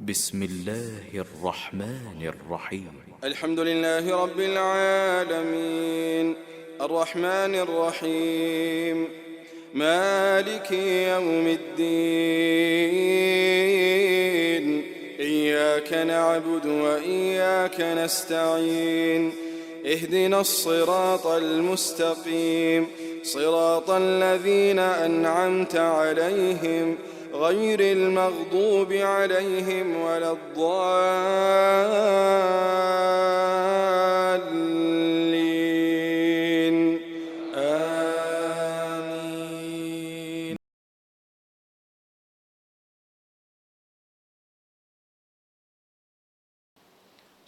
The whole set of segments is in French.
بسم الله الرحمن الرحيم الحمد لله رب العالمين الرحمن الرحيم مالك يوم الدين إياك نعبد وإياك نستعين اهدنا الصراط المستقيم صراط الذين أنعمت عليهم غير المغضوب عليهم ولا الضالين آمين.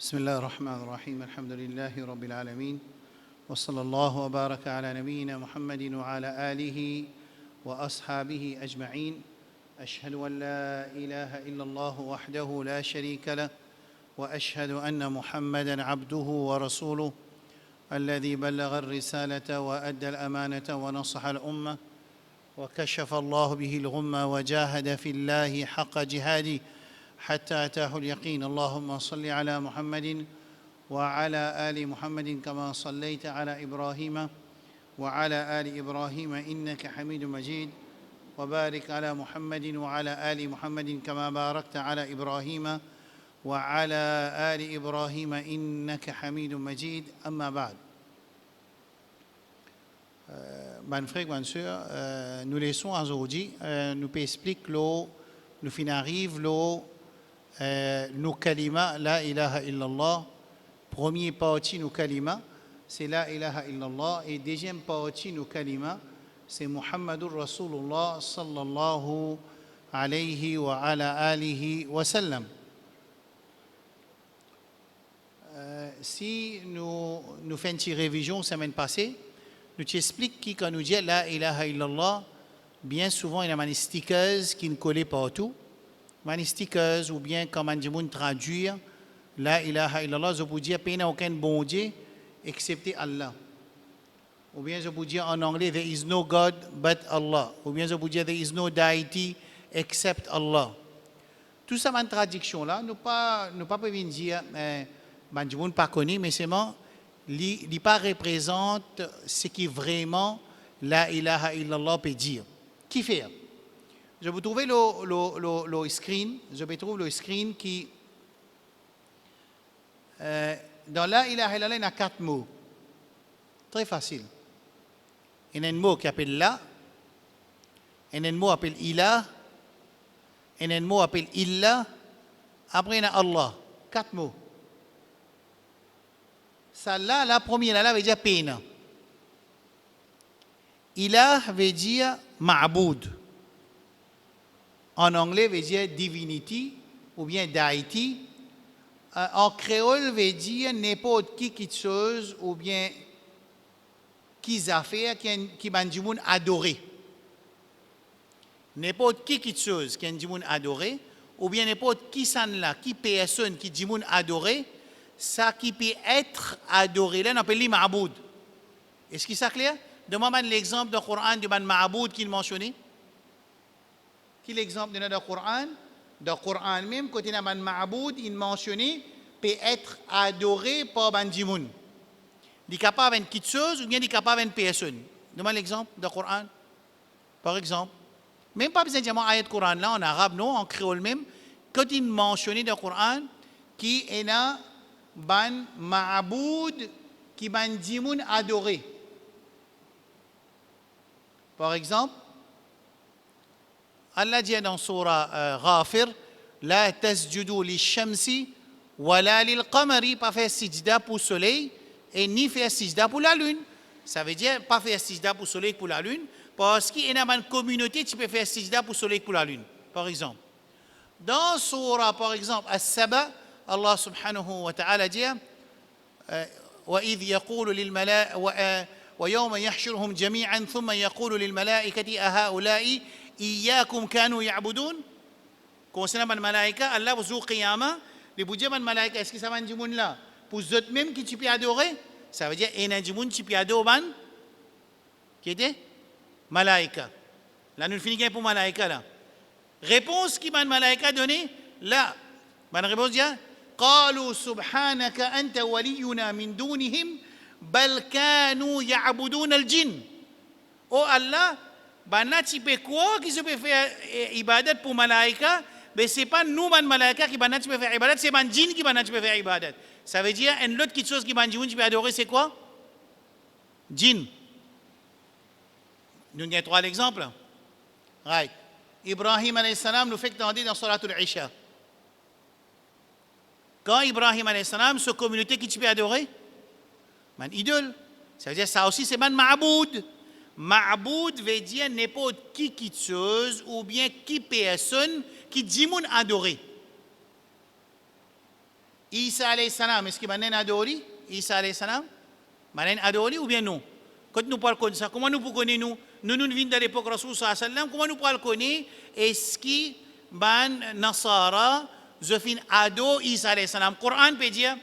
بسم الله الرحمن الرحيم الحمد لله رب العالمين وصلى الله وبارك على نبينا محمد وعلى آله وأصحابه أجمعين. أشهد أن لا إله إلا الله وحده لا شريك له وأشهد أن محمدًا عبده ورسوله الذي بلغ الرسالة وأدى الأمانة ونصح الأمة وكشف الله به الغمة وجاهد في الله حق جهاده حتى أتاه اليقين. اللهم صل على محمد وعلى آل محمد كما صليت على إبراهيم وعلى آل إبراهيم إنك حميد مجيد وبارك على محمد وعلى آل محمد كما باركت على إبراهيم وعلى آل إبراهيم إنك حميد مجيد. أما بعد. Mes frères, mes sœurs, nous laissons aujourd'hui, nous expliquer nous finissons nos kalima, la ilaha illallah. Premier partie, nos kalima, c'est la ilaha illallah. Et deuxième partie, nos kalima, c'est Muhammadur Rasulullah sallallahu alayhi wa ala alihi wa sallam. Si nous faisons une petite révision la semaine passée, nous t'expliquons qui quand nous dit la ilaha illallah, bien souvent il y a des stickers qui nous collent partout. Des stickers ou bien quand on dit traduire la ilaha illallah, je peux dire qu'il n'y a aucun bon Dieu excepté Allah. Ou bien je peux dire en anglais there is no God but Allah. Ou bien je peux dire there is no deity except Allah. Tout ça, une traduction là, nous pas dire je ne pas connu, mais c'est il pas représente ce qui vraiment la ilaha illallah peut dire. Qui fait? Je vais trouver le screen. Je vais trouver le screen qui dans la ilaha illallah il y a 4 mots. Très facile. Il y a un mot qui s'appelle la, il y a un mot qui s'appelle ilah, il y a un mot qui s'appelle illa, après il y a Allah. 4 mots. Ça là, la première là veut dire peine. Ilah veut dire ma'boud. En anglais veut dire divinity ou bien deity. En créole veut dire n'importe qui quelque chose ou bien qui affaire qui ban du monde adoré. N'importe qui quelque chose qui du monde adoré ou bien n'importe qui san là, qui personne qui du monde adoré, ça qui peut être adoré là on appelle ma'boud. Est-ce que ça clair? Donne-moi l'exemple du Coran du ma'boud qu'il mentionnait. Quel exemple dans le Coran? Dans le Coran même, quand il y a un ma'boud, il mentionné peut être adoré par Bandimoun. Il est capable d'une petite chose ou bien il est capable d'une personne. Donne-moi l'exemple dans le Coran. Par exemple, même pas besoin de dire ayat Coran là en arabe, non, en créole même, quand il mentionné dans le Coran qui est un ma'boud qui Bandimoun adoré. Par exemple, Allah dit dans Surah Ghafir, la tasjudu lish-shamsi wala lil-qamari, pas faire sijda pour le soleil et ni faire sijda pour la lune. Ça veut dire pas faire sijda pour le soleil et pour la lune, parce qu'il y a une communauté qui peut faire sijda pour le soleil et pour la lune, par exemple. Dans Surah, par exemple, As-Saba, Allah subhanahu wa ta'ala dit وإذ يقول للملائكة ويوم يحشرهم جميعا ثم يقول للملائكة أهؤلاء إياكم كانوا يعبدون. Concernant les malaïkas, Allah vous joue qiyama, les boudiers les malaïkas, est-ce que ça va dire là pour eux même qui tu peux adorer? Ça veut dire il y a des gens qui peuvent adorer qui était malaïka. Là nous finissons pour malaïka là. Réponse qui m'a malaïka donné là Bonne réponse, dia. قالوا سبحانك أنت ولينا من دونهم بل كانوا يعبدون الجن. Oh Allah, bana tu peux quoi qui se peut faire ibadat pour malaika, mais c'est pas nous man malaika qui bana tu peux faire ibadat, c'est man djinn qui bana tu peux faire ibadat. Ça veut dire une autre chose qui man djinn tu peux adorer, c'est quoi? Djinn. Nous avons trois exemples. Right. Ibrahim alayhi salam nous fait entendre dans Salatul Isha. Quand Ibrahim alayhi salam, cette communauté qui tu peux adorer, man idole. Ça veut dire ça aussi c'est man ma'boud. Ma'boud veut dire n'importe qui chose ou bien qui personne qui dit moun adorer. Isa alayhi salam, est-ce qu'il m'a adoré? Isa alayhi salam, m'a adoré ou bien non? Quand nous parlons comme ça, comment nous pouvons connaître nous? Nous venons de l'époque Rasul sallallahu alayhi wa sallam, comment nous pouvons connaître? Est-ce qu'il man Nasara زفين أدو عيسى عليه السلام قرآن بيجي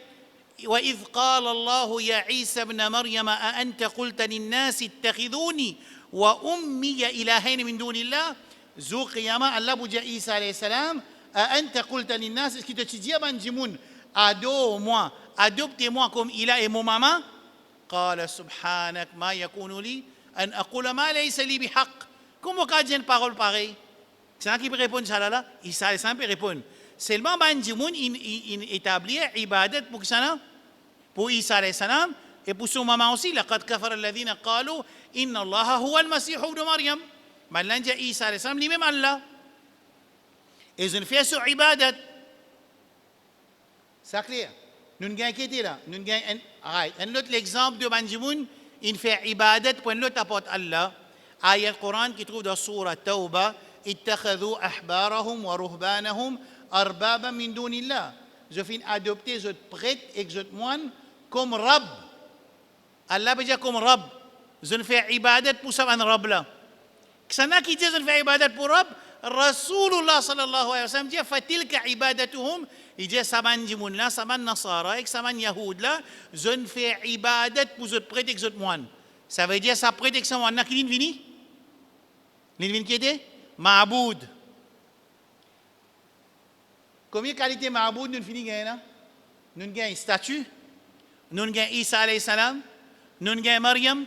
وإذ قال الله يا عيسى ابن مريم أأنت قلت للناس اتخذوني وأمي إلهين من دون الله ذو قيامة الله بوجه عيسى عليه السلام أأنت قلت للناس كي تجيب أنجمون أدو moi adoptez-moi comme إله et mon maman قال سبحانك ما يكون لي أن أقول ما ليس لي بحق comment quand j'ai une parole pareille c'est là qui peut répondre ça là Isa عليه السلام peut répondre seulement Banjimoun établit ibadat pour ça pour Isa alayhi salam et pour son maman aussi لقد كفر الذين قالوا إن الله هو المسيح ابن مريم maintenant جاء Isa alayhi salam lui-même Allah et ils ont fait sur ibadat c'est clair nous n'avons qu'à là nous n'avons un autre exemple de Banjimoun il fait ibadat pour un autre apporte Allah ayat Coran qui trouve dans sourate Tawbah اتخذوا أحبارهم ورهبانهم أربابا من دون الله. Je finis adopter ce prêtre et ce moine comme Rab. Allah veut dire comme Rab. Je ne fais ibadat pour ça un Rab là. Qu'est-ce qui dit je ne fais ibadat pour Rab? Rasulullah sallallahu alayhi wa sallam dit fatilka ibadatuhum. Il dit saman jimoun là, saman nasara et saman yahoud là. Je ne fais ibadat pour ce prêtre et ce moine. Ça veut dire ça prêtre et ce moine là qui vient venir? Il vient qui était? Ma'boud. Combien de qualités Ma'boud nous finissons? Nous avons statut, nous avons Isa alayhi salam, nous avons Maryam,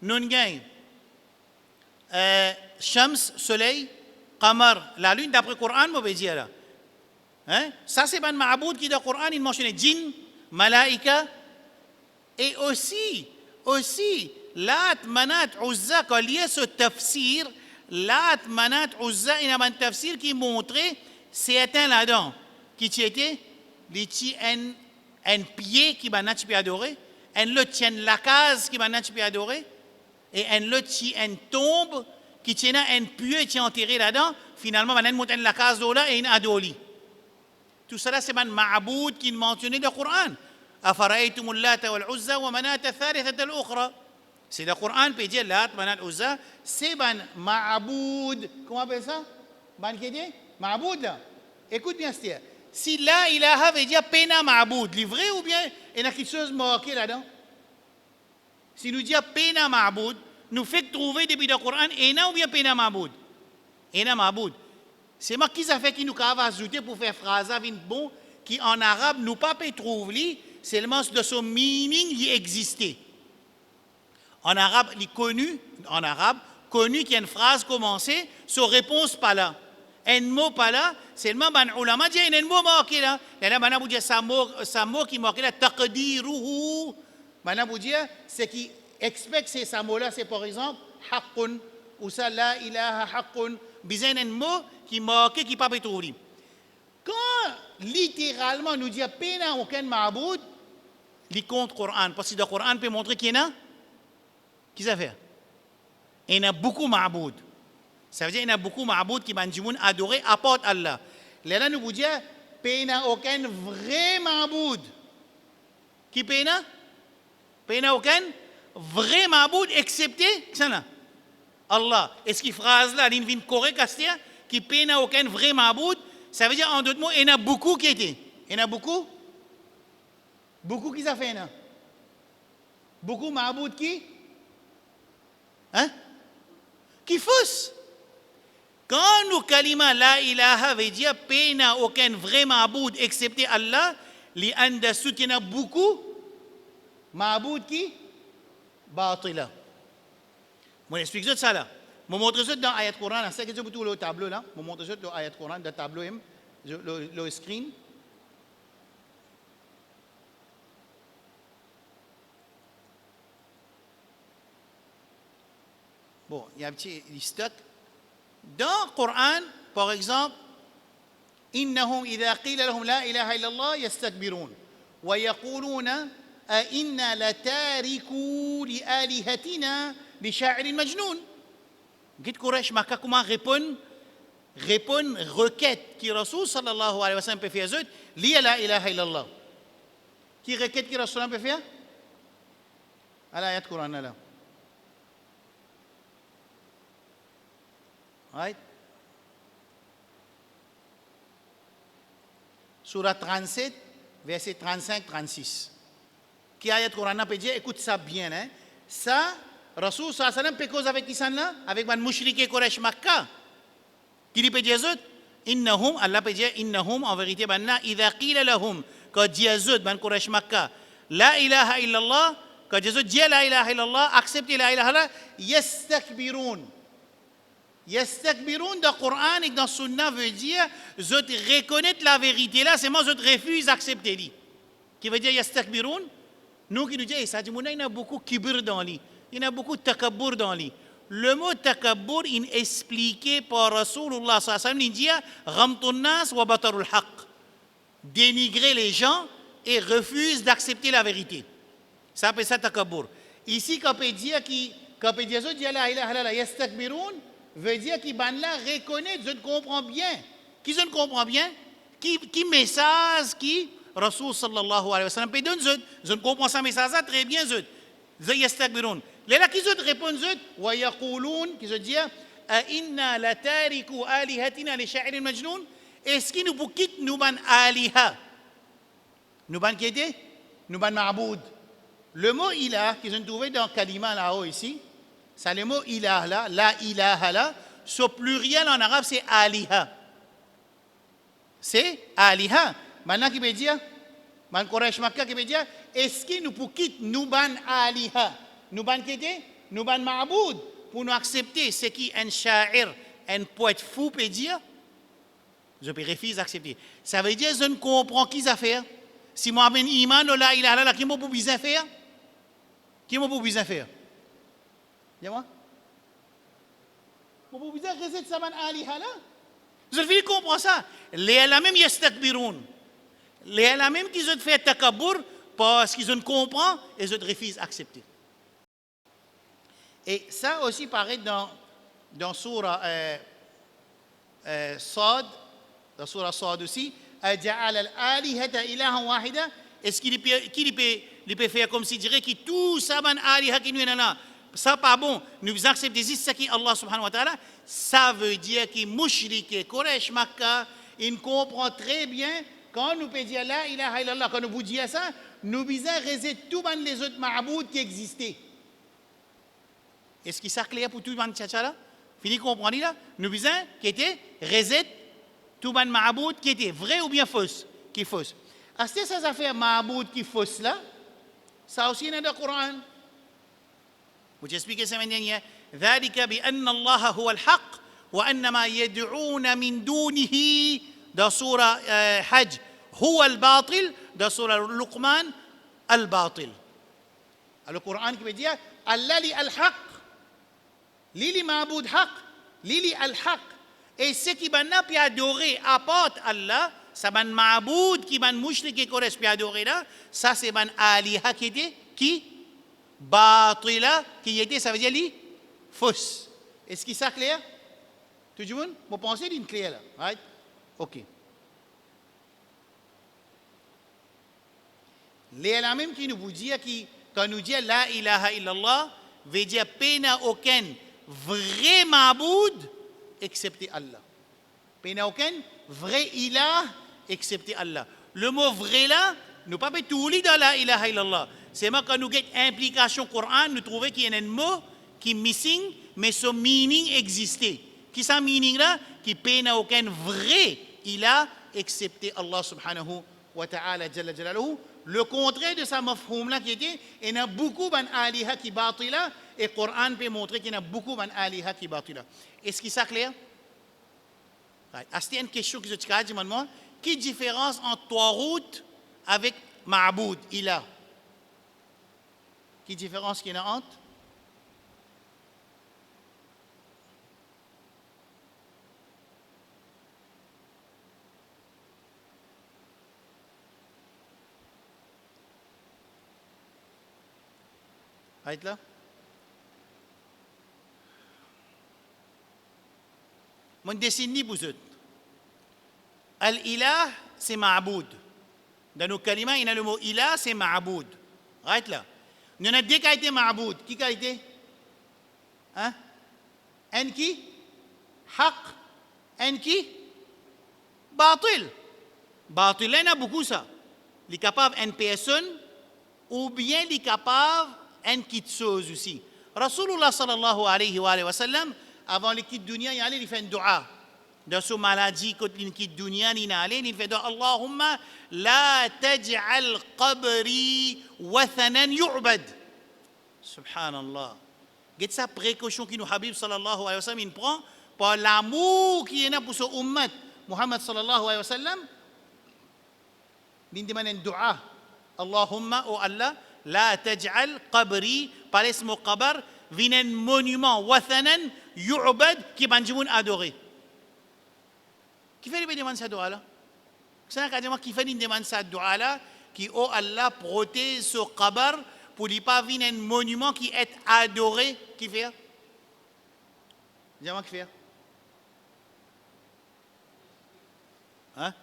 nous avons Shams, soleil, Qamar, la lune d'après le Coran, je vais dire là. Hein? Ça c'est un Ma'boud qui dans le Coran, il mentionne djinn, malaïka, et aussi, Lat, Manat, Uzza, quand il y a ce tafsir, Lat, Manat, Uzza, il y a un tafsir qui montrait certains là-dedans qui étaient un pied qui m'a peut adorer, un l'autre tient la case qui m'a peut adorer, et un l'autre tient une tombe qui tient un pieu qui est enterré là-dedans. Finalement, on monte la case là et une adoli. Tout cela, c'est un ma'boud qui est mentionné dans le Coran. أفرأيتم اللات والعزى ومناة الثالثة الأخرى. C'est le Coran peut dire Lat, Manat, Uzza, c'est un ma'boud. Comment on appelle ça? Ban qui dit? Ma'boud là. Écoute bien, c'est si la ilaha veut dire pena ma'boud, le vrai ou bien il y a quelque chose marqué là-dedans? Si nous disons pena ma'boud, nous fait trouver depuis le Coran, ena ou bien pena ma'boud? Ena ma'boud. C'est moi qui a fait qui nous a ajouté pour faire phrase bon, qui en arabe nous pas peut trouver, seulement de son meaning il existait. En arabe, il est connu, qu'il y a une phrase commencée, sur réponse pas là. Un mot pas là, seulement ban ulama dit un mot marqué là. Et là, maintenant vous dites ça mot qui marqué là, taqdiruhu. Maintenant vous dites ce qui expecte ces mots là, c'est par exemple haqqun ou ça la ilaha haqqun. Bizarre un mot qui marqué qui pas peut trouver. Quand littéralement nous dit pena aucun ma'boud, il compte Coran parce que le Coran peut montrer qu'il y en a. Qu'est-ce que ça fait? Il y a beaucoup ma'boud. Ça veut dire qu'il y a beaucoup ma'boud qui vont adorer à part Allah. Là, nous vous disons, il n'y a aucun vrai ma'boud. Qui il n'y a aucun vrai ma'boud excepté Allah. Est-ce que phrase là, il vient correct à ce qu'il n'y a aucun vrai ma'boud? Ça veut dire en d'autres mots, il y en a beaucoup qui étaient. Il y en a beaucoup? Beaucoup qui ça fait? Beaucoup ma'boud qui? Hein? Qui fausse. Quand nous kalima la ilaha veut dire qu'il n'y a aucun vrai ma'boud excepté Allah, li anda soutient beaucoup ma'boud qui batila. Je explique ça là. Je montre ça dans l'ayat Coran, c'est que vous le tableau là, je montre ça dans l'ayat Coran, dans le tableau, le screen. Bon, il y a un petit stock. Dans le Coran, par exemple, إنهم إذا قيل لهم لا إله إلا الله يستكبرون ويقولون أئنا لتاركوا لآلهتنا لشاعر مجنون. Guide Quraysh Makkah comment répondre requête qui Rasoul sallallahu alayhi wa sallam peut faire lié à la ilaha illallah. Qui requête qui Rasoul peut faire? À l'ayat Coran là. Right? Surah 37, verset 35-36. Qui ayat Coran peut dire, écoute ça bien, hein? Ça, Rasoul sallallahu alayhi wa sallam peut cause avec qui ça là? Avec man mushrike Quraysh Makkah. Qui lui peut dire zut? Innahum, Allah peut dire, innahum, en vérité, ben là, idha qila lahum, quand dit zut, ben Quraysh Makkah, la ilaha illallah, quand dit zut, dit la ilaha illallah, acceptez la ilaha illallah, yastakbirun. Yastakbirun dans le Coran et dans le Sunna veut dire, je reconnaître la vérité là, c'est moi je refuse d'accepter. Qui veut dire yastakbirun? Nous qui nous disons, ça dit, il y a beaucoup de kibir dans lui, il y a beaucoup de takabbur dans lui. Le mot takabbur, il est expliqué par Rasulullah sallallahu alayhi wa sallam, il dit, ghamtun nas wa batarul haqq. Dénigrer les gens et refuse d'accepter la vérité. Ça appelle ça takabbur. Ici, quand on peut dire, la ilaha illallah, yastakbirun, veut dire qu'il reconnaît, je ne comprends bien. Qui je ne comprends bien? Qui message, qui Rasul sallallahu alayhi wa sallam peut donner, je ne comprends ça message très bien, je yastakbirun. Les là qui se répondent, wa yaqulun, qui se dit, inna la tariku alihatina li sha'irin majnoun, est-ce qu'il nous quitte nous ban aliha? Nous ban qui était? Nous ban ma'boud. Le mot ilah, qui se trouve dans kalima là-haut ici, c'est le mot ilah là, la ilaha là, ce pluriel en arabe c'est aliha. C'est aliha. Maintenant qui veut dire, man Quraysh Makkah qui veut dire, est-ce qu'il nous quitte nous ban aliha? Nous ban qui était? Nous ban ma'boud. Pour nous accepter ce qui un sha'ir, un poète fou peut dire, je refuse d'accepter. Ça veut dire, je ne comprends qui ça fait. Si moi ben iman la ilaha illallah, qui m'a pour bien faire? Qui m'a pour bien faire? Dis-moi. Moi pour bien réciter ça ban aliha là? Je ne comprends ça. Les là même yastakbirun. Les là même qui se fait takabbur parce qu'ils ne comprennent et je refuse d'accepter. Et ça aussi paraît dans Surah Sad, dans Surah Sad aussi, Aja'al al-alihata ilahan wahida, est-ce qu'il peut faire comme s'il dirait que tout ça, man aliha qui nous est là, ça pas bon, nous acceptons ce qui Allah subhanahu wa ta'ala, ça veut dire que mushrik, Quraysh Makkah, il comprend très bien, quand nous peut dire la ilaha illallah, quand nous vous disons ça, nous visons résoudre tous les autres ma'bouds qui existaient. Est-ce qu'il s'est clair pour tout le monde là? Fini comprendre là? Nous visons qui était reset tout le ma'boud qui était vrai ou bien fausse? Qui fausse. Est-ce que ça fait ma'boud qui fausse là? Ça aussi dans le Coran. Vous expliquez ça maintenant. ذلك بأن الله هو الحق وأن ما يدعون من دونه ده سورة حج هو الباطل ده سورة لقمان الباطل. القرآن qui veut dire Allah li al-haq. Lili ma'boud haq, lili al-haq. Et ce qui banna puis adorer à part Allah, ça ban ma'boud qui ban mushrik et Quraysh puis adorer là, ça c'est ban aliha qui était qui batila qui était ça veut dire li fausse. Est-ce que ça clair? Tout le monde, vous pensez d'une clair là, right? OK. Les la même qui nous vous dit qui quand nous dit la ilaha illallah veut dire pena aucun vrai ma'boud excepté Allah. Pena aucun vrai ilah excepté Allah. Le mot vrai là, nous pas tout lit dans la ilaha illallah. C'est moi quand nous get implication Coran, nous trouvons qu'il y a un mot qui est missing, mais son meaning existait. Qui ça meaning là? Qui paie n'a aucun vrai ilah excepté Allah subhanahu wa ta'ala jalla jalaluhu. Le contraire de sa mafhoum là qui était, il y a beaucoup ban aliha qui batila et le Coran peut montrer qu'il y a beaucoup ban aliha qui batila. Est-ce que ça clair? C'est une question que je te dis maintenant. Quelle différence entre Tarout avec Ma'boud, ilah? Quelle différence qu'il y a entre? Arrête là. Mon dessine vous êtes. Al-ilah, c'est ma'boud. Dans nos kalima, il y a le mot ilah, c'est ma'boud. Arrête là. Il y en a deux qui ont été ma'boud. Qui a été? Hein? Un qui? Haq. Un qui? Batil. Batil, il y en a beaucoup ça. Il est capable d'une personne ou bien il est capable une petite chose aussi. Rasulullah sallallahu alayhi wa sallam, avant le quitte dunya, il allait faire une dua. Dans ce maladie, quand il quitte dunya, il allait, il fait Allahumma la taj'al qabri wathanan yu'bad. Subhanallah. Qu'est-ce sa précaution que nous Habib sallallahu alayhi wa sallam il prend par l'amour qui est là pour ce ummat Muhammad sallallahu alayhi wa sallam. Il demande une dua. Allahumma oh Allah la taj'al qabri par l'isme qabr vin un monument wathanan yu'bad qui banjimoun adoré. Qui fait une demande cette dua là? C'est un cas qui fait une demande cette dua là qui oh Allah protège ce qabr pour ne pas venir un monument qui est adoré. Qui fait? Dis-moi qui fait? Hein?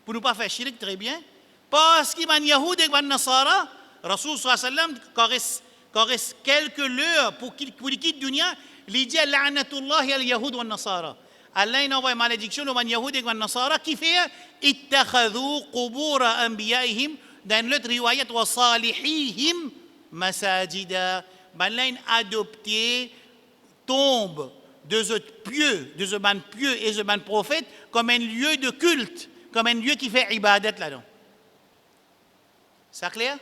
Pour ne pas faire shirk, très bien. Parce qu'il y a un Yahoud et un Nasara, Rasul sallallahu alayhi wa sallam, quand reste quelques heures pour qu'il quitte la dunya, il dit La'natullahi al-Yahoud wa Nasara. Allah il envoie une malédiction aux Yahoud et aux Nasara qui fait ittakhadhu qubura anbiya'ihim dans l'autre riwayat wa salihihim masajida. Allah a adopté tombe de ce pieux, de ce ban pieux et ce ban prophète comme un lieu de culte, comme un lieu qui fait ibadat là-dedans. C'est clair?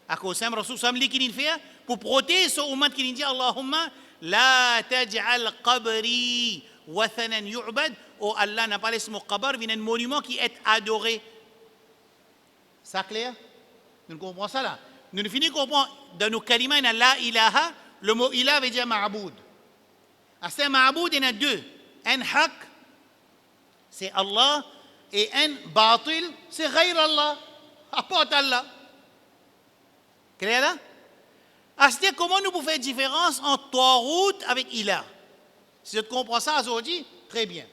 À cause de Rasul sallam qui fait pour protéger ce ummat qui dit Allahumma la taj'al qabri wathanan yu'bad. Oh Allah n'a pas laissé mon qabr vient un monument qui est adoré. C'est clair? Nous comprenons ça là. Nous finissons de comprendre dans nos kalima il y a la ilaha, le mot ilah veut dire ma'boud. À ce ma'boud il y en a deux. Un haq, c'est Allah, et un batil, c'est ghayr Allah, à part Allah. Clair là? C'est comment nous pouvons faire différence entre Tarout avec ilah? Si tu comprends ça aujourd'hui, très bien.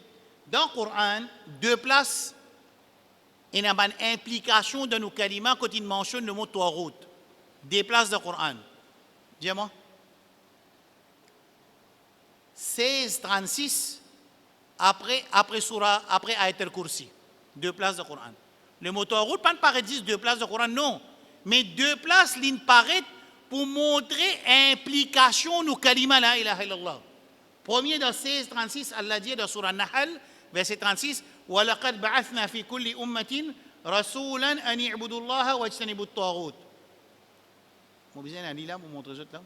Dans le Coran, deux places, il y a une implication de nos kalima quand il mentionne le mot Tarout. Deux places dans le Coran. Dis-moi. 16-36, après Surah, après Ayat al-Kursi. Deux places dans le Coran. Le mot Tarout, pas paraît 10 deux places dans le Coran, non. Mais deux places, il paraît pour montrer implication nos kalima la ilaha illallah. Premier dans 16-36, Allah dit dans Surah Nahl, verset 36, وَلَقَدْ بَعَثْنَا فِي كُلِّ أُمَّةٍ رَسُولًا أَنِ اعْبُدُوا اللَّهَ وَاجْتَنِبُوا الطَّاغُوتَ. Mon besoin d'un là pour montrer ça là.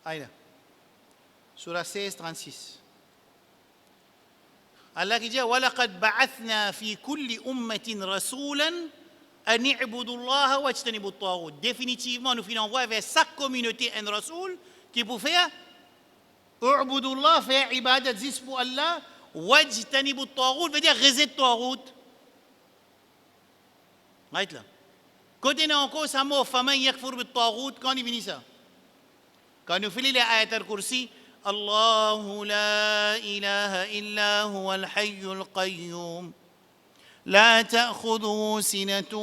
Aïe là. Surah 16, 36. Allah qui dit وَلَقَدْ بَعَثْنَا فِي كُلِّ أُمَّةٍ رَسُولًا أَنِ اعْبُدُوا اللَّهَ وَاجْتَنِبُوا الطَّاغُوتَ. Définitivement, nous finissons envoyer vers chaque communauté un rasoul qui peut faire اعْبُدُوا اللَّهَ, faire ibadat juste pour Allah, وَاجْتَنِبُوا الطَّاغُوتَ veut dire rejet Tarout. Right là. Quand on a encore ça mot فَمَنْ يَكْفُرْ بِالطَّاغُوتَ, quand il finit ça? Quand nous faisons les ayats al-Kursi, الله لا إله إلا هو الحي القيوم لا تأخذه سنة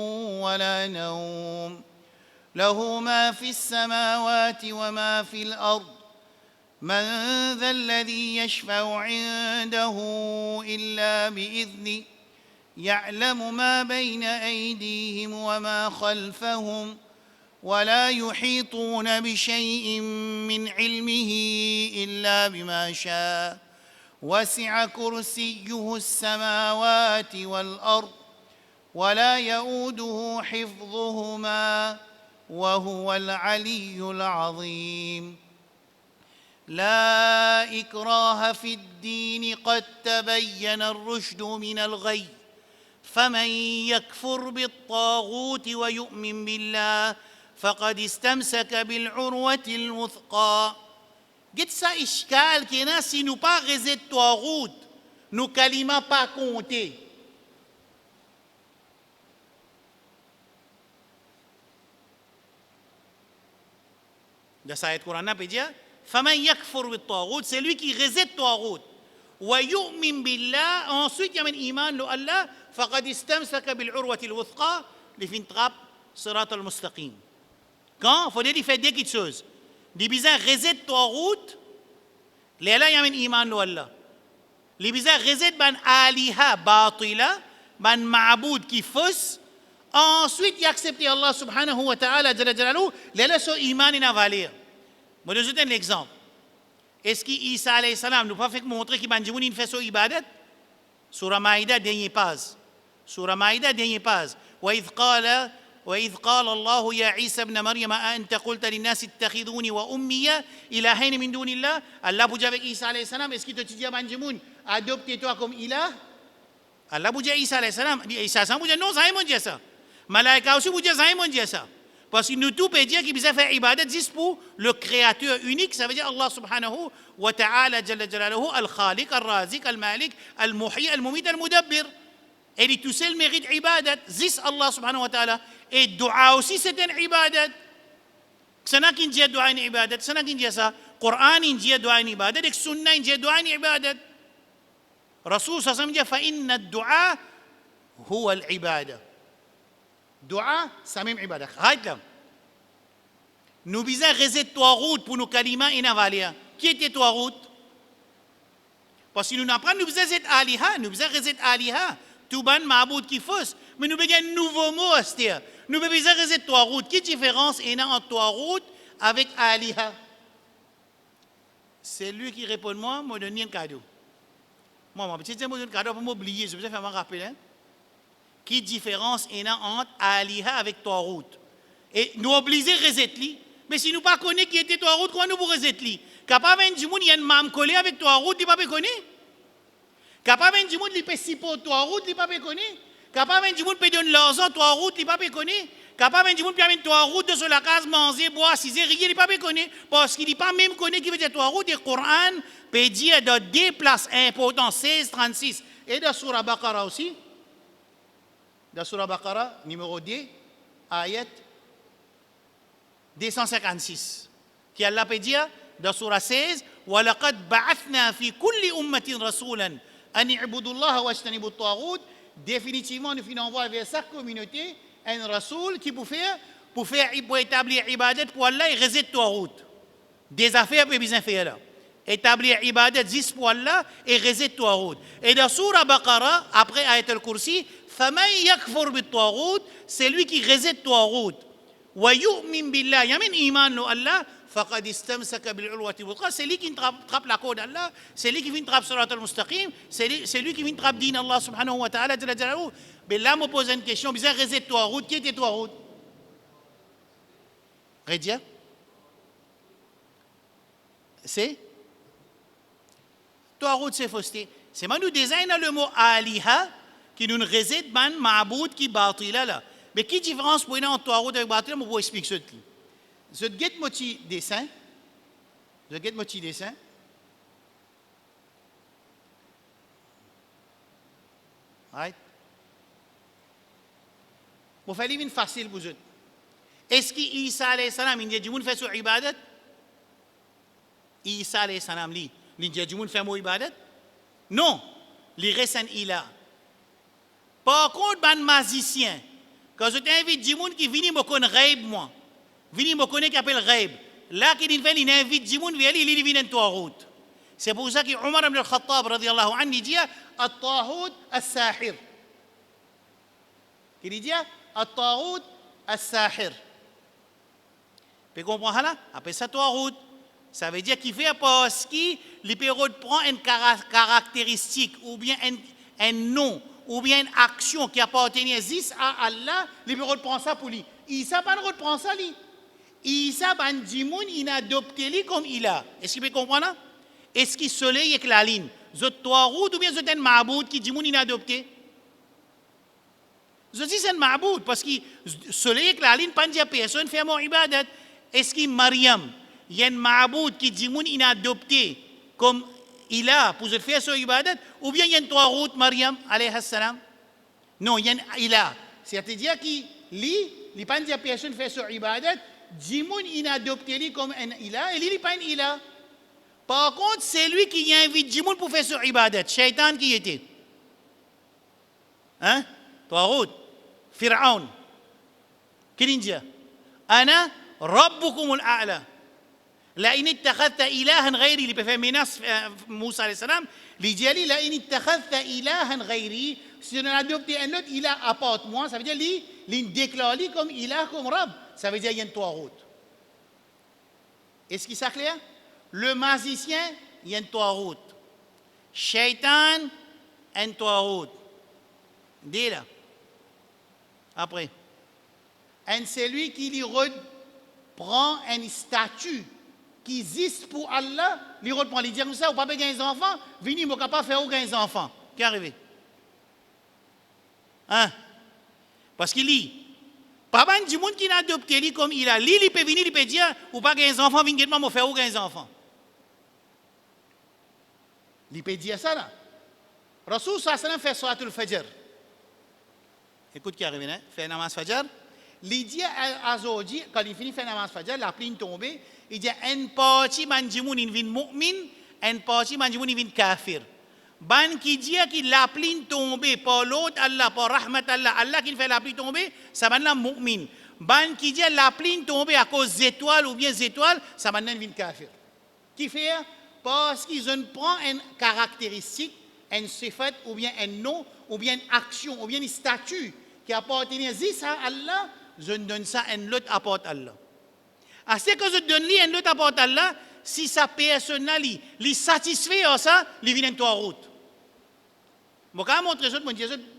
ولا نوم له ما في السماوات وما في الأرض من ذا الذي يشفع عنده إلا بإذنه يعلم ما بين أيديهم وما خلفهم ولا يحيطون بشيء من علمه إلا بما شاء وسع كرسيه السماوات والأرض ولا يؤوده حفظهما وهو العلي العظيم لا إكراه في الدين قد تبين الرشد من الغي فمن يكفر بالطاغوت ويؤمن بالله فقد استمسك بالعروة الوثقى. Get ça ishkal qui est si nous pas réset toi route, nous kalima pas compter. Dans cette ayat Coran, peut dire فمن يكفر بالطاغوت, c'est lui qui réside طاغوت. ويؤمن بالله, ensuite il y a un iman le Allah, فقد استمسك بالعروة الوثقى, les fin trap صراط المستقيم. Quand faut dire il fait deux petites choses. Les bizarres réside طاغوت, les là il y a un iman le Allah. Les bizarres réside ban aliha batila, ban ma'boud qui fausse. Ensuite il accepte Allah subhanahu wa ta'ala jalla jalaluhu, les là sont iman in avalir. Je vais vous donner un exemple. Est-ce qu'Isa alayhi salam nous pas fait montrer qu'il banjimoun fait son ibadat? Surah Maïda dernier page. Surah Maïda dernier page. وإذ قال الله يا عيسى ابن مريم أأنت قلت للناس اتخذوني وأمي إلهين من دون الله. Allah bouge avec Isa alayhi salam. Est-ce qu'il te dit à banjimoun adopte-toi comme ilah? Allah bouge Isa alayhi salam. Isa alayhi salam bouge non, ça est mon Dieu ça. Malaika aussi bouge ça est mon Dieu ça. Parce que nous tout peut dire qu'il besoin faire ibadat juste pour le créateur unique, ça veut dire Allah subhanahu wa ta'ala jalla jalaluhu al-khaliq, al-razik, al-malik, al-muhyi, al-mumit, al-mudabbir. Et il tout seul mérite ibadat, juste Allah subhanahu wa ta'ala. Et dua aussi c'est un ibadat. Sana kin dit dua une ibadat, sana kin dit ça. Coran in dit dua une ibadat, et sunna in dit dua une ibadat. Rasul sallallahu alayhi wa sallam dit fa inna ad-du'a huwa al-ibadah. Dua, c'est même ibadah. Haïdlam. Nous bisons résetter toi route pour nos kalima inavalia. Qui était toi route? Parce que nous n'apprenons, nous bisons résetter aliha, nous bisons résetter aliha. Tout ban ma'boud qui fausse. Mais nous bisons un nouveau mot à se dire. Nous bisons résetter toi route. Quelle différence est entre toi route avec aliha? C'est lui qui répond moi, me donne un cadeau. Moi, ma petite, je me donne un cadeau pour m'oublier. Je vais faire un rappel. Hein? Quelle différence est entre aliha avec toi route? Et nous obliger à resetli. Mais si nous ne connaissons pas qui était toi route, comment nous pour resetli? Capable un du monde, il y a une mam collée avec toi route, il ne peut pas connaître. Capable un du monde, il peut sipo toi route, il ne peut pas connaître. Capable un du monde, il peut donner l'argent toi route, il ne peut pas connaître. Capable un du monde, il peut amener toi route de sur la case, manger, boire, ciser, rien, il ne peut pas connaître. Parce qu'il n'est pas même connaît qui veut dire toi route. Et le Coran peut dire dans deux places importantes, 16, 36. Et dans Surah Baqarah aussi. Dans Surah Baqarah, numéro 2, ayat 256. Qui Allah peut dire dans Surah 16, وَلَقَدْ بَعَثْنَا فِي كُلِّ أُمَّةٍ رَسُولًا أَنِ اعْبُدُوا اللَّهَ وَاجْتَنِبُوا الطَّاغُوتَ. Définitivement, nous finissons envoyer vers chaque communauté un rasoul qui pour établir ibadat pour Allah et résister toi route. Des affaires pour bien faire là. Établir ibadat juste pour Allah et résister toi route. Et dans Surah Baqarah, après ayat al-Kursi, فَمَنْ يَكْفُرْ بِالطَّاغُوتِ, c'est lui qui réside طاغوت وَيُؤْمِنْ بِاللَّهِ, il y a un iman le Allah, فَقَدْ اسْتَمْسَكَ بِالْعُرْوَةِ الْوُثْقَى, c'est lui qui trappe la code d'Allah, c'est lui qui vient trappe Surat al-Mustaqim, c'est lui qui vient trappe din Allah subhanahu wa ta'ala jalla jalaluhu. Mais là, me pose une question, bizarre réside toi route, qui était toi route? Redia? C'est toi route, c'est fausseté. C'est moi nous design le mot aliha qui nous réside ban ma'boud qui batila là. Mais quelle différence pour nous entre toi route avec batila? Je vais vous expliquer ça. Je get moti dessin. Je get moti dessin. Right? Vous faites une facile pour vous. Est-ce qu'Isa alayhi salam, il y a fait son ibadat? Isa alayhi salam, il y a fait son ibadat? Non. Il reste un ilah. Par contre, ban magicien, quand je t'invite des gens qui viennent me connaître raib moi, viennent me connaître qui appelle raib, لكن il invite Jimoun vers lui, il devient un Taout. C'est pour ça que Omar ibn al-Khattab radiallahu anhu dit الطاغوت الساحر. Il dit الطاغوت الساحر. Vous comprenez là? Après ça, Taout. Ça veut dire qu'il fait parce qu'il prend une caractéristique ou bien un nom ou bien une action qui appartient à Allah, il prend ça pour lui. Isa pas le prend ça lui. Isa ban Jimoun il a adopté lui comme il a. Est-ce qu'il peut comprendre? Est-ce qu'il soleil avec la ligne? Zot Taout ou bien zot un Ma'boud qui Jimoun il a adopté? Zot c'est un Ma'boud parce que soleil avec la ligne pas dire personne fait mon ibadat. Est-ce que Maryam il y a un Ma'boud qui Jimoun il a adopté comme il a pour faire son ibadat ou bien il y a un Taout Maryam alayhi salam? Non, il y a un ilah. C'est-à-dire qu'il il pas dire personne fait son ibadat, Jimoun il a adopté lui comme un ilah et lui il pas un ilah. Par contre, c'est lui qui invite Jimoun pour faire son ibadat. Shaitan qui était? Hein? Taout, Fir'aun. Qui dit? Ana rabbukumul a'la. لئن اتخذت إلها غيري اللي بفهم menace موسى عليه السلام اللي dit لئن اتخذت إلها غيري si on a adopté un autre ilah apporte moi ça veut dire il déclare comme ilah comme Rab ça veut dire il y a une Taout. Est-ce que c'est clair? Le magicien il y a une Taout. Shaitan un Taout. Dis là. Après. Et c'est lui qui lui reprend un statut qui existe pour Allah, il reprend, il dit comme ça, ou pas gagner des enfants, venez, je ne peux pas faire aucun enfant. Qu'est arrivé? Hein? Parce qu'il dit, pas mal de monde qui n'a adopté lui comme il a, lui, il peut venir, il peut dire, ou pas gagner des enfants, venez, je ne faire aucun enfant. Il peut dire ça là. Rasoul sallam fait Salatul Fajr. Écoute qui arrive, hein? Fait namaz Fajr. Il dit à Azodji, quand il finit de faire namaz Fajr, la pluie tombée, il dit un parti man Jimoun il vient mu'min, un parti man Jimoun il vient kafir. Ban qui dit que la pluie tombée par l'autre Allah, par rahmat Allah, Allah qui fait la pluie tomber, ça va être mu'min. Ban qui dit la pluie tombée à cause des étoiles ou bien des étoiles, ça va être kafir. Qui fait? Parce qu'ils ont prend une caractéristique, un sifat ou bien un nom ou bien une action ou bien un statut qui appartient à Allah, je donne ça à un autre apporte Allah. À ce que je donne lui un autre apporte Allah, si sa personne lui satisfait à ça, il vient en route. Je vais montrer ça,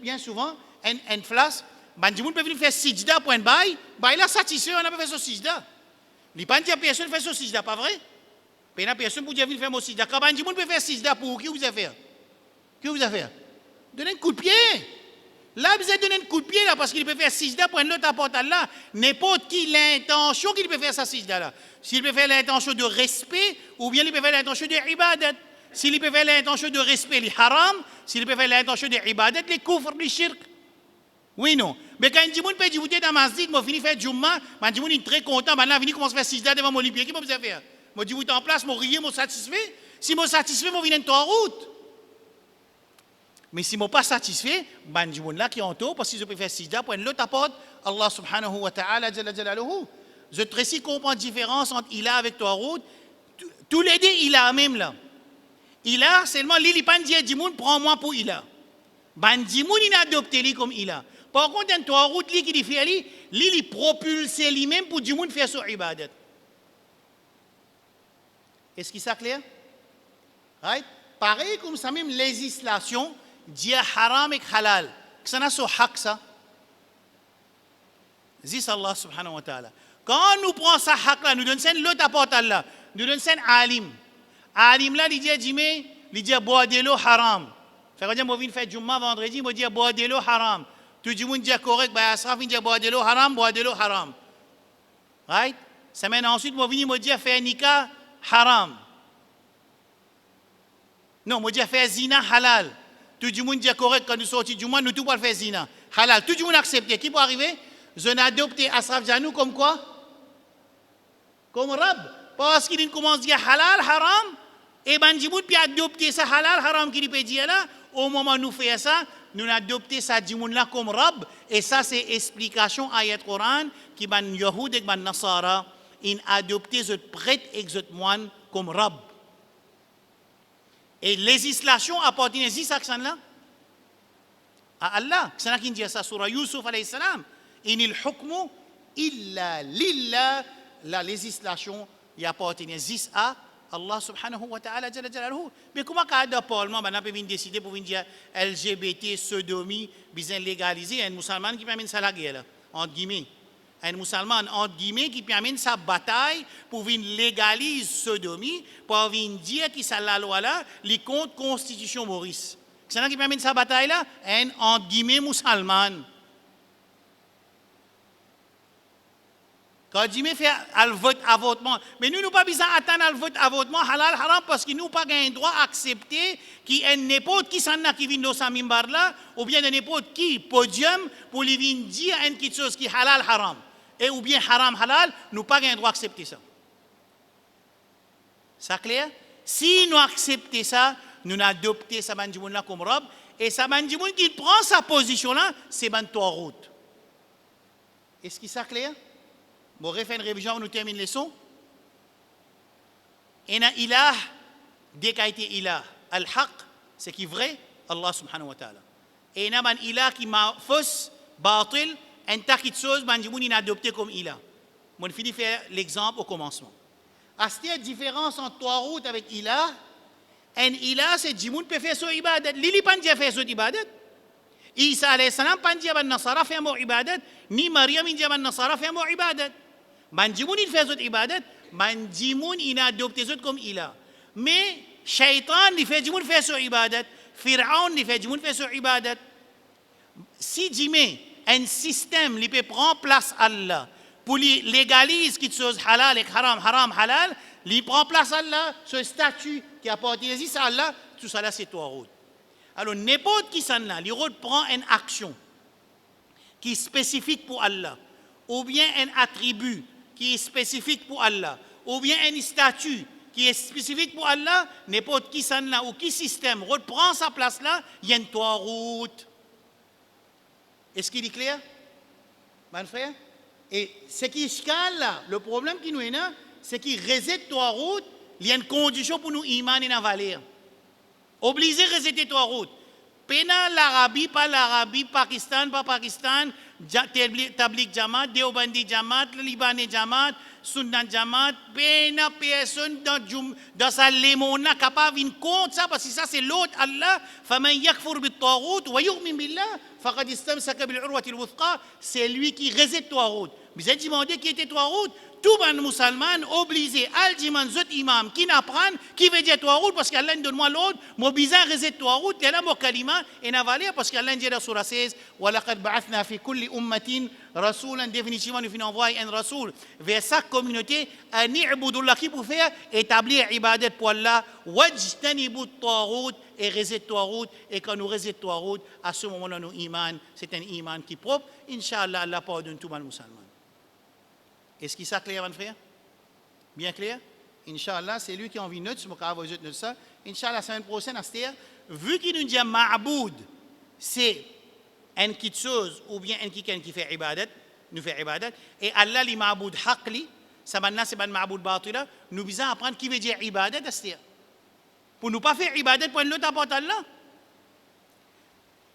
bien souvent, une place, les gens peuvent faire sijda pour un bail, il a satisfait, on n'a pas fait ce sijda. Il n'y a pas de personne fait ce sijda, pas vrai? Il n'y a personne pour dire faire mon sijda. Quand les gens peuvent faire sijda pour qui vous avez fait? Qui vous a fait? Donnez un coup de pied. Là, vous avez donné un coup de pied là, parce qu'il peut faire sijda pour un autre apporte Allah. N'importe qui l'intention qu'il peut faire sa sijda là. S'il peut faire l'intention de respect, ou bien il peut faire l'intention de ibadat. S'il peut faire l'intention de respect, les haram. S'il peut faire l'intention de ibadat, les kufr, les shirk. Oui, non. Mais quand Jimoun peut dire, vous êtes dans ma masjid, moi fini faire Jumma, Jimoun est très content, maintenant venu commencer à faire sijda devant mon pied. Qui peut vous faire? Moi dis vous êtes en place, moi riez, moi satisfait. Si moi satisfait, moi viens en route. Mais si je ne suis pas satisfait, je suis là qui est en tort parce que je peux faire sijda pour l'autre apporte Allah subhanahu wa ta'ala jalla jalaluhu. Je te récite comprendre la différence entre Ilah avec Taout. Tous les deux, Ilah même là. Ilah, seulement, il pas dit Jimoun, prends-moi pour Ilah. Jimoun, il a adopté lui comme Ilah. Par contre, un Taout, lui qui fait lui, il propulse lui-même pour Jimoun faire son ibadat. Est-ce que c'est clair? Right? Pareil comme ça même, législation, dit haram et halal. Que ça n'a pas haq ça. Dis Allah subhanahu wa ta'ala. Quand nous prenons ça haq là, nous donnons l'autre apporte Allah. Nous donnons alim. Alim là, il dit boire de l'eau haram. Ça veut dire, moi, je viens faire Jumma vendredi, moi, je dis boire de l'eau haram. Tout le monde dit correct, bah, ça vient dire boire de l'eau haram, boire de l'eau haram. Right? Ça mène ensuite, moi, je viens dire faire nikah haram. Non, moi, je dis faire zina halal. Tout le monde dit correct quand nous sortons du mois, nous tout pas faire zina. Halal. Tout le monde accepte. Qui peut arriver? Je n'ai adopté Asraf Janou comme quoi? Comme Rab. Parce qu'il commence à dire halal, haram. Et ben, Djimoun peut adopter ça halal, haram qu'il peut dire là. Au moment où nous faisons ça, nous avons adopté ça Djimoun là comme Rab. Et ça, c'est explication ayat Coran qui ban Yahoud et ban Nasara. in adopté ce prêtre et ce moine comme rab. Et législation appartient à ça là à Allah. C'est qui dit ça surah Yusuf alayhi salam. Inil hukmu illa lillah. La législation appartient à Allah subhanahu wa ta'ala jalla jalaluhu. Mais comment quand parlement maintenant peut décider pour dire LGBT sodomie bien légaliser un musulman qui permet ça la guerre entre guillemets. Un musulman entre guillemets qui permet sa bataille pour venir légaliser sodomie pour venir dire que ça la loi là les contre constitution Maurice. C'est là qui permet sa bataille là un entre guillemets musulman. Quand Jimmy fait le vote avortement, mais nous pas besoin d'attendre le vote avortement halal haram parce que nous pas un droit à accepter qu'il y ait n'importe qui s'en a qui vient dans sa mimbar là ou bien n'importe qui podium pour lui venir dire quelque chose qui est halal haram et ou bien haram halal, nous pas un droit à accepter ça. C'est clair? Si nous acceptons ça, nous adoptons ça bandimoun là comme robe et ça bandimoun qui prend sa position là, c'est ban trois routes. Est-ce que c'est clair? Bon, refait une révision, on nous termine la leçon. Et na ilah, dès qu'il a été ilah, al-haq, c'est qui est vrai, Allah subhanahu wa ta'ala. Et na ban ilah qui m'a fausse, batil, un tas de choses, ban jimoun il a adopté comme ilah. Mon fini faire l'exemple au commencement. À cette différence entre trois routes avec ilah, un ilah c'est jimoun peut faire son ibadat. Lili pan dia faire son ibadat. Isa alayhi salam pan dia ban nasara faire mon ibadat, ni Maryam dia ban nasara faire mon ibadat. Manjimoun il fait cette ibadat, manjimoun il a adopté ça comme ilah. Mais Shaitan il fait jimoun faire cette ibadat, Pharaon il fait jimoun faire cette ibadat. Si jimé un système il peut prendre place Allah pour légaliser quelque chose halal et haram, haram halal, il prend place Allah, ce statut qui appartient à Allah, tout ça là c'est trois routes. Alors n'importe qui s'en là, il prend une action qui est spécifique pour Allah, ou bien un attribut qui est spécifique pour Allah, ou bien un statut qui est spécifique pour Allah, n'importe qui s'en là ou qui système reprend sa place là, il y a trois routes. Est-ce qu'il est clair, mon frère? Et ce qui est là, le problème qui nous est là, c'est qu'il reset trois routes, il y a une condition pour nous iman et valeur. Obligé de resetter trois routes. Pena l'Arabie, pas l'Arabie, Pakistan, pas Pakistan, Tabligh Jamaat, Deobandi Jamaat, Libanais Jamaat, Sundan Jamaat, pena personne dans sa lémona capable de compte ça, parce que ça c'est l'autre Allah. فَمَنْ يَكْفُرْ بِالطَّاغُوتِ وَيُؤْمِنْ بِاللَّهِ فَقَدِ اسْتَمْسَكَ بِالْعُرْوَةِ الْوُثْقَى. C'est lui qui résette trois routes. Vous avez demandé qui était trois routes? Tout le musulman obligé à dire zot imam qui n'apprend qui veut dire trois routes parce qu'Allah donne-moi l'autre moi bizarre réset trois routes et là mon kalima et n'a valeur parce qu'Allah dit dans surah 16 wa laqad ba'athna fi kulli ummatin rasulan, définitivement nous finissons envoyer un rasoul vers chaque communauté à ni'budullah qui pour faire établir ibadat pour Allah wajtanibu at-taghut et réset trois routes et quand nous réset trois routes à ce moment-là nous iman c'est un iman qui propre inchallah Allah pardonne tout le musulman. Est-ce qu'il est clair, mon frère? Bien clair? Inch'Allah, c'est lui qui a envie de noter, je vais vous ça. Inch'Allah, la semaine prochaine, vu qu'il nous dit ma'aboud, c'est une petite chose ou bien un qui fait ibadat, nous fait ibadat, et Allah, li ma'aboud haqli, ça maintenant c'est ban ma'aboud batila, nous besoin apprendre qui veut dire ibadat, pour ne pas faire ibadat pour l'autre apporte Allah.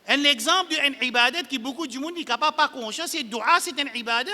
Un exemple d'un ibadat qui beaucoup de monde n'est capable pas conscient, c'est dua, c'est un ibadat.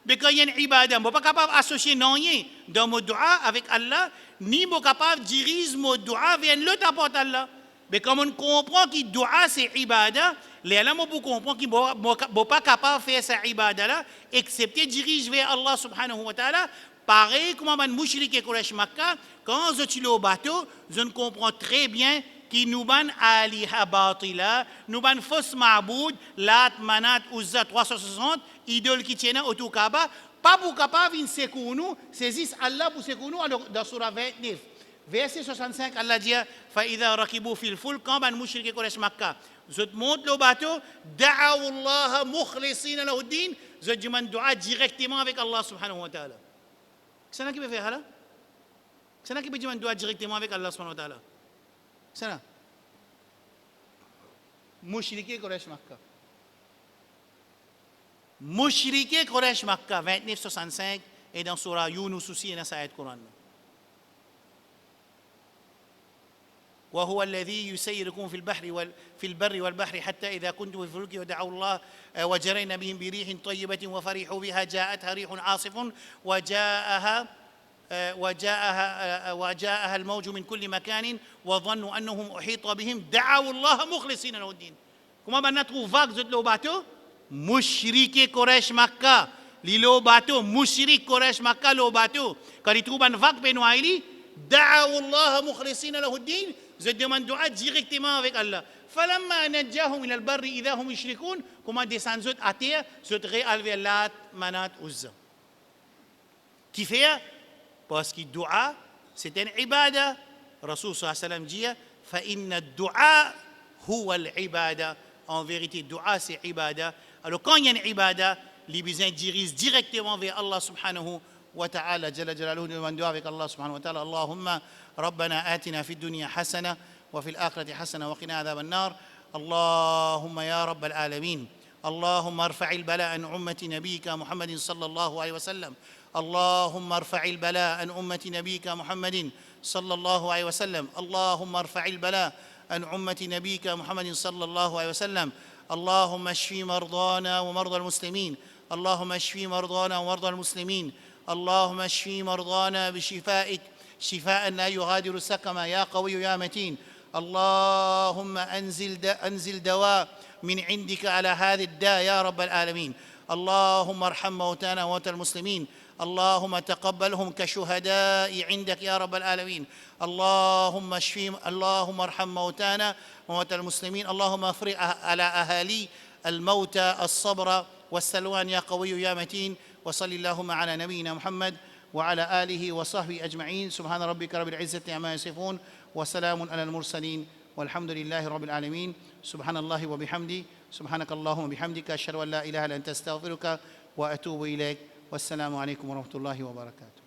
Mais quand il y a une ibadah, je ne suis pas capable d'associer rien dans mon dua avec Allah, ni je suis capable de diriger mon dua vers l'autre apporte Allah. Mais quand on comprend que le dua c'est ibadah, les gens comprennent qu'ils ne sont pas capables de faire cette ibadah-là, excepté diriger vers Allah subhanahu wa ta'ala. Pareil comme les mouchriques et Quraysh Makkah, quand je suis au bateau, je comprends très bien qui nous ban aliha batila, nous ban fausse ma'boud, lat, manat, uzza 360, idole qui tiennent autour Kaaba, pas pour capable de secourir, saisissent Allah pour secourir dans surah 29. Verset 65, Allah dit, فَإِذَا رَكِبُوا فِي الْفُلْكِ quand ban mouchriques Quraysh Makkah, je te montre le bateau, da'awu Allah mukhlisina lahu ad-din, je demande dua directement avec Allah subhanahu wa ta'ala. C'est ça qui peut faire là? C'est ça qui peut demander dua directement avec Allah subhanahu wa ta'ala. C'est ça. Mouchriqué Quraysh Makkah. Mouchriqué Quraysh Makkah, 29-65, et dans surah Yunus aussi dans cette Coran. وهو الذي يسيركم في البر والبحر حتى إذا كنتم في الفلك ودعوا الله وجرينا بهم بريح طيبة وفرحوا بها جاءتها ريح عاصف وجاءها الموج من كل مكان وظنوا أنهم أحيط بهم دعوا الله مخلصين له الدين. Comment on trouve vague de l'eau bateau? Mushrik Koresh Makkah. L'eau bateau, mushrik Koresh Makkah l'eau bateau. Quand ils trouvent une vague benoît, دعوا الله مخلصين له الدين. Je demande dua directement avec Allah. فلما نجاهم إلى البر إذا هم يشركون. Comment descendre à terre? Je réalver Lat, Manat, Uzza. Qui fait? Parce que dua, c'est une ibada. Rasul sallallahu alayhi wa sallam dit فإن الدعاء هو العبادة. En vérité, dua c'est ibada. Alors quand il y a une ibada, les besoins dirigent directement vers Allah subhanahu wa ta'ala. جل جلاله demandons avec Allah subhanahu wa ta'ala. اللهم ربنا آتنا في الدنيا حسنة وفي الآخرة حسنة وقنا عذاب النار. اللهم يا رب العالمين اللهم ارفع البلاء عن أمة نبيك محمد صلى الله عليه وسلم. اللهم ارفع البلاء عن أمة نبيك محمد صلى الله عليه وسلم. اللهم ارفع البلاء عن أمة نبيك محمد صلى الله عليه وسلم. اللهم اشف مرضانا ومرضى المسلمين. اللهم اشف مرضانا ومرضى المسلمين. اللهم اشف مرضانا بشفائك شفاء لا يغادر سقما يا قوي يا متين. اللهم أنزل دواء من عندك على هذا الداء يا رب العالمين. اللهم ارحم موتانا وموتى المسلمين. اللهم تقبلهم كشهداء عندك يا رب العالمين. اللهم ارحم موتانا وموتى المسلمين. اللهم افرغ على أهالي الموتى الصبر والسلوان يا قوي يا متين. وصل اللهم على نبينا محمد وعلى آله وصحبه أجمعين. سبحان ربك رب العزة عما يصفون وسلام على المرسلين والحمد لله رب العالمين. سبحان الله وبحمده سبحانك اللهم وبحمدك أشهد أن لا إله إلا أنت أستغفرك وأتوب إليك. والسلام عليكم ورحمة الله وبركاته.